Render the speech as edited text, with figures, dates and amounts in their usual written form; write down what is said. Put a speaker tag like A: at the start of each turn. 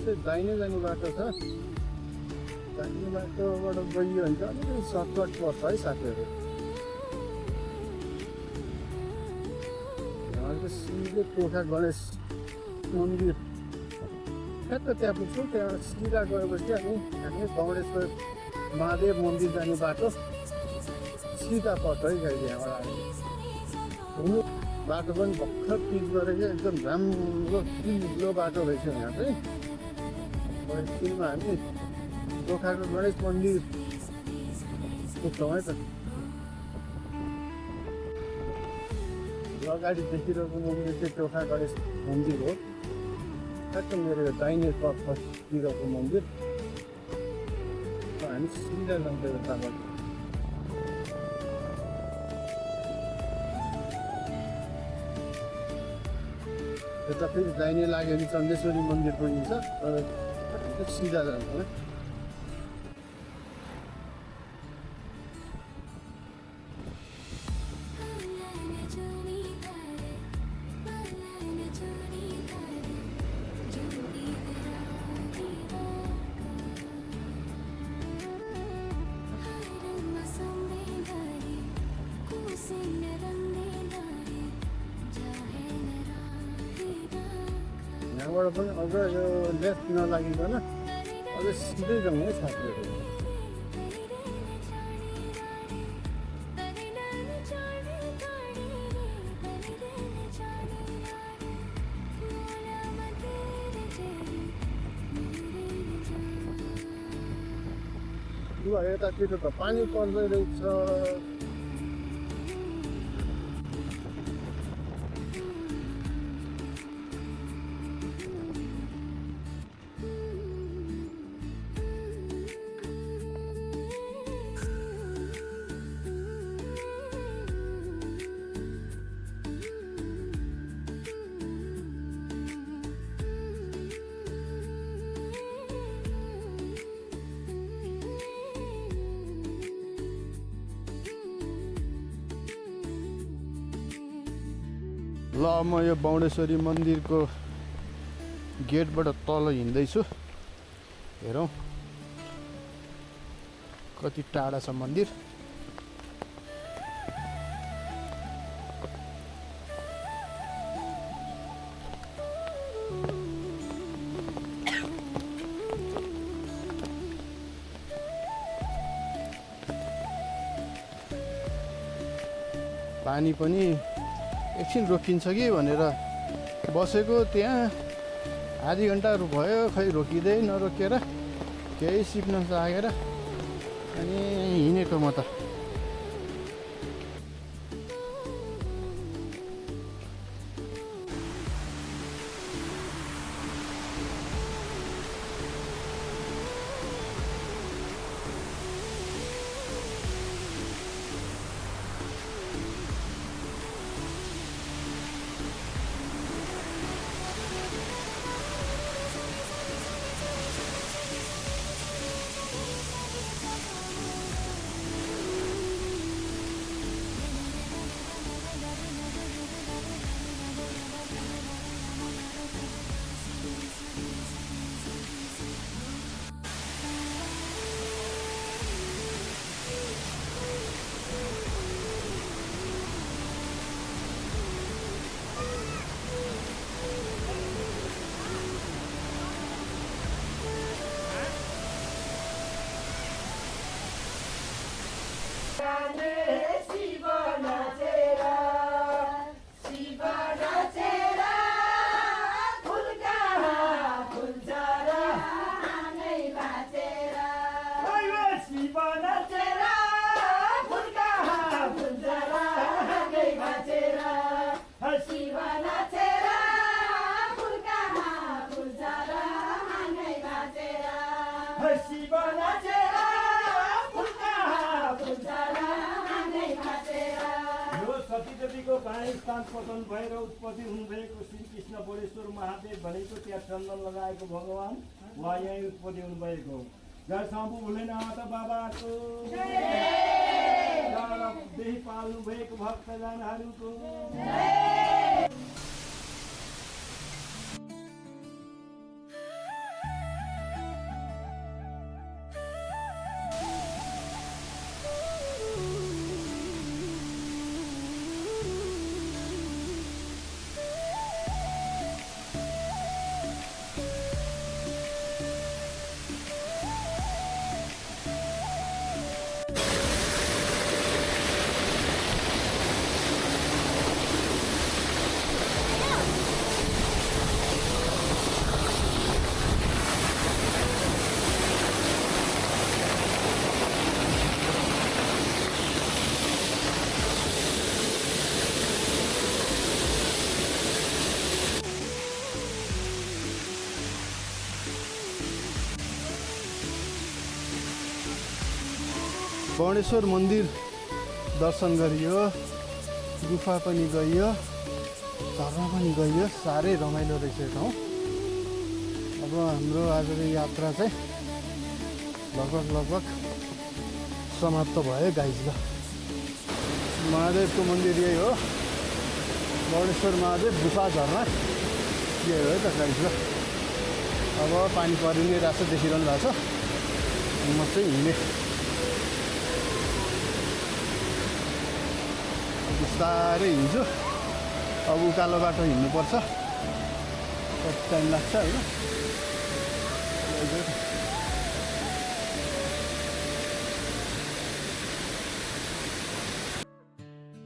A: चाहिँ दाहिने जाने बाटो छ। दाहिने बाटोबाट गइयो भने चाहिँ अलिकति सर्टकट पर्छ है साथीहरू। सिधै टोखा गणेश मन्दिर ठ्याक्क त्यहाँ पुग्छौँ। त्यहाँ सिधा गएपछि हामी गणेश्वर महादेव मन्दिर जाने बाटो सिधा पर्छ है गाडी। यहाँबाट घुम्नु बाटो पनि भर्खर पिच गरेको एकदम राम्रो पिलो बाटो रहेछ यहाँ चाहिँ। एकछिनमा हामी टोखाको गणेश मन्दिर पुग्छौँ है त। अगाडि देखिरहेको मन्दिर चाहिँ टोखा गणेश मन्दिर हो। ठ्याक्क मेरो दाहिने तर्फतिरको मन्दिर। हामी सिधा जान्छ यताबाट। यता फेरि दाहिने लाग्यो भने चन्देश्वरी मन्दिर पनि छ। तर सिधा जान्छ है। यहाँबाट पनि अझ यो लेफ्ट नलागिकन अझ सिधै जाउँ है साथीहरू। यतातिर त पानी पर्दै रहेछ। ल म यो बौडेश्वरी मन्दिरको गेटबाट तल हिँड्दैछु। हेरौँ कति टाढा छ मन्दिर। पानी पनि एकछिन रोकिन्छ कि भनेर बसेको त्यहाँ आधी घन्टाहरू भयो खै रोकिँदै नरोकेर केही सिप्न लागेर अनि हिँडेको म त।
B: सतीदेवीको बाहेक स्थान पतन भएर उत्पत्ति हुनुभएको श्री कृष्ण बडेश्वर महादेव भनेको त्यहाँ चन्दन लगाएको भगवान वा यहीँ उत्पत्ति हुनुभएको। जय शम्भु भोलेनाथ बाबाको देही पाल्नु भएको भक्तजनहरूको।
A: गणेश्वर मन्दिर दर्शन गरियो, गुफा पनि गइयो, झर्ना पनि गइयो। साह्रै रमाइलो रहेछ यो ठाउँ। अब हाम्रो आजको यात्रा चाहिँ लगभग समाप्त भयो गाइज। ल महादेवको मन्दिर यही हो, गणेश्वर महादेव गुफा झर्ना यही हो त गाइज। ल अब पानी परि नै रहेछ, देखिरहनु भएको छ। म चाहिँ हिँडेँ, बिस्तारै हिँड्छु। अब उकालो बाटो हिँड्नुपर्छ, कति टाइम लाग्छ होइन।